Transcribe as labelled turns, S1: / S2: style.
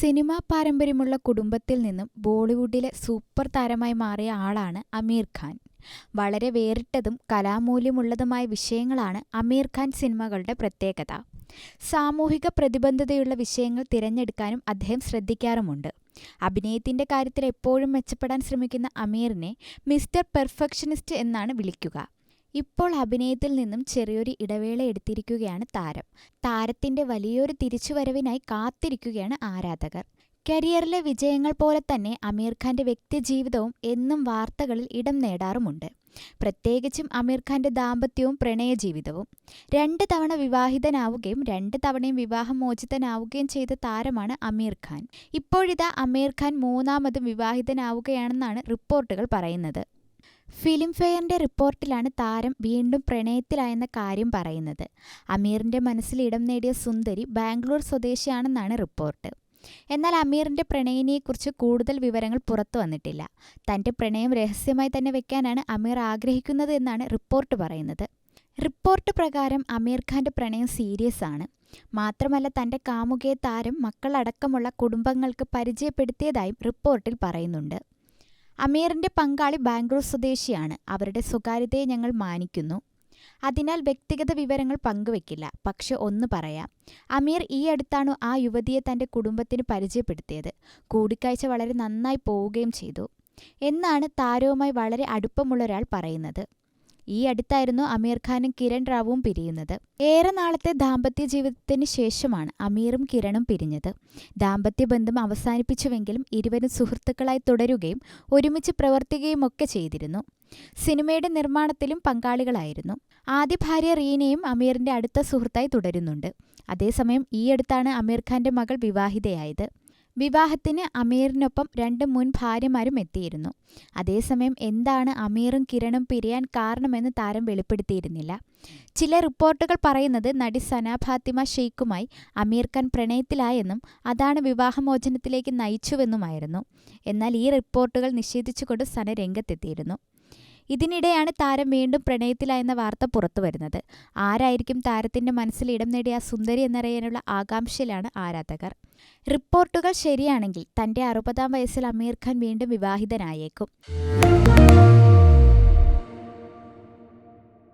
S1: Cinema പാരമ്പര്യമുള്ള കുടുംബത്തിൽ നിന്നും ബോളിവുഡിലെ സൂപ്പർ താരമായി മാറിയ ആളാണ് അമീർ ഖാൻ. വളരെ വേറിട്ടതും കലാമൂല്യമുള്ളതുമായ വിഷയങ്ങളാണ് അമീർ ഖാൻ സിനിമകളുടെ പ്രത്യേകത. സാമൂഹിക പ്രതിബദ്ധതയുള്ള വിഷയങ്ങൾ തിരഞ്ഞെടുക്കാനും അദ്ദേഹം ശ്രദ്ധിക്കാറുമുണ്ട്. അഭിനയത്തിന്റെ കാര്യത്തിൽ എപ്പോഴും മെച്ചപ്പെടാൻ ശ്രമിക്കുന്ന അമീറിനെ മിസ്റ്റർ പെർഫെക്ഷനിസ്റ്റ് എന്നാണ് വിളിക്കുക. ഇപ്പോൾ അഭിനയത്തിൽ നിന്നും ചെറിയൊരു ഇടവേള എടുത്തിരിക്കുകയാണ് താരം. താരത്തിന്റെ വലിയൊരു തിരിച്ചുവരവിനായി കാത്തിരിക്കുകയാണ് ആരാധകർ. കരിയറിലെ വിജയങ്ങൾ പോലെ തന്നെ അമീർ ഖാന്റെ വ്യക്തിജീവിതവും എന്നും വാർത്തകളിൽ ഇടം നേടാറുമുണ്ട്. പ്രത്യേകിച്ചും അമീർ ഖാന്റെ ദാമ്പത്യവും പ്രണയജീവിതവും. 2 തവണ വിവാഹിതനാവുകയും 2 തവണയും വിവാഹമോചിതനാവുകയും ചെയ്ത താരമാണ് അമീർ ഖാൻ. ഇപ്പോഴിതാ അമീർ ഖാൻ 3ാമതും വിവാഹിതനാവുകയാണെന്നാണ് റിപ്പോർട്ടുകൾ പറയുന്നത്. ഫിലിംഫെയറിന്റെ റിപ്പോർട്ടിലാണ് താരം വീണ്ടും പ്രണയത്തിലായെന്ന കാര്യം പറയുന്നത്. അമീറിന്റെ മനസ്സിൽ ഇടം നേടിയ സുന്ദരി ബാംഗ്ലൂർ സ്വദേശിയാണെന്നാണ് റിപ്പോർട്ട്. എന്നാൽ അമീറിന്റെ പ്രണയിനിയെക്കുറിച്ച് കൂടുതൽ വിവരങ്ങൾ പുറത്തു വന്നിട്ടില്ല. തന്റെ പ്രണയം രഹസ്യമായി തന്നെ വെക്കാനാണ് അമീർ ആഗ്രഹിക്കുന്നത് എന്നാണ് റിപ്പോർട്ട് പറയുന്നത്. റിപ്പോർട്ട് പ്രകാരം അമീർ ഖാന്റെ പ്രണയം സീരിയസ് ആണ്. മാത്രമല്ല തന്റെ കാമുകിയെ താരം മക്കളടക്കമുള്ള കുടുംബങ്ങൾക്ക് പരിചയപ്പെടുത്തിയതായും റിപ്പോർട്ടിൽ പറയുന്നുണ്ട്. അമീറിന്റെ പങ്കാളി ബാംഗ്ലൂർ സ്വദേശിയാണ്. അവരുടെ സ്വകാര്യതയെ ഞങ്ങൾ മാനിക്കുന്നു. അതിനാൽ വ്യക്തിഗത വിവരങ്ങൾ പങ്കുവെക്കില്ല. പക്ഷെ ഒന്ന് പറയാം, അമീർ ഈ അടുത്താണ് ആ യുവതിയെ തന്റെ കുടുംബത്തിന് പരിചയപ്പെടുത്തിയത്. കൂടിക്കാഴ്ച വളരെ നന്നായി പോവുകയും ചെയ്തു എന്നാണ് താരവുമായി വളരെ അടുപ്പമുള്ളൊരാൾ പറയുന്നത്. ഈ അടുത്തായിരുന്നു അമീർ ഖാനും കിരൺ റാവുവും പിരിയുന്നത്. ഏറെ നാളത്തെ ദാമ്പത്യ ജീവിതത്തിന് ശേഷമാണ് അമീറും കിരണും പിരിഞ്ഞത്. ദാമ്പത്യബന്ധം അവസാനിപ്പിച്ചുവെങ്കിലും ഇരുവരും സുഹൃത്തുക്കളായി തുടരുകയും ഒരുമിച്ച് പ്രവർത്തിക്കുകയുമൊക്കെ ചെയ്തിരുന്നു. സിനിമയുടെ നിർമ്മാണത്തിലും പങ്കാളികളായിരുന്നു. ആദ്യ ഭാര്യ റീനയും അമീറിന്റെ അടുത്ത സുഹൃത്തായി തുടരുന്നുണ്ട്. അതേസമയം ഈ അടുത്താണ് അമീർ ഖാന്റെ മകൾ വിവാഹിതയായത്. വിവാഹത്തിന് അമീറിനൊപ്പം 2 മുൻ ഭാര്യമാരും എത്തിയിരുന്നു. അതേസമയം എന്താണ് അമീറും കിരണും പിരിയാൻ കാരണമെന്ന് താരം വെളിപ്പെടുത്തിയിരുന്നില്ല. ചില റിപ്പോർട്ടുകൾ പറയുന്നത് നടി സന ഫാത്തിമ ഷെയ്ഖുമായി അമീർ ഖാൻ പ്രണയത്തിലായെന്നും അതാണ് വിവാഹമോചനത്തിലേക്ക് നയിച്ചുവെന്നുമായിരുന്നു. എന്നാൽ ഈ റിപ്പോർട്ടുകൾ നിഷേധിച്ചുകൊണ്ട് സന രംഗത്തെത്തിയിരുന്നു. ഇതിനിടെയാണ് താരം വീണ്ടും പ്രണയത്തിലായെന്ന വാർത്ത പുറത്തുവരുന്നത്. ആരായിരിക്കും താരത്തിന്റെ മനസ്സിൽ ഇടം നേടിയ ആ സുന്ദരി എന്നറിയാനുള്ള ആകാംക്ഷയിലാണ് ആരാധകർ. റിപ്പോർട്ടുകൾ ശരിയാണെങ്കിൽ തന്റെ 60ാം വയസ്സിൽ അമീർ ഖാൻ വീണ്ടും വിവാഹിതനായേക്കും.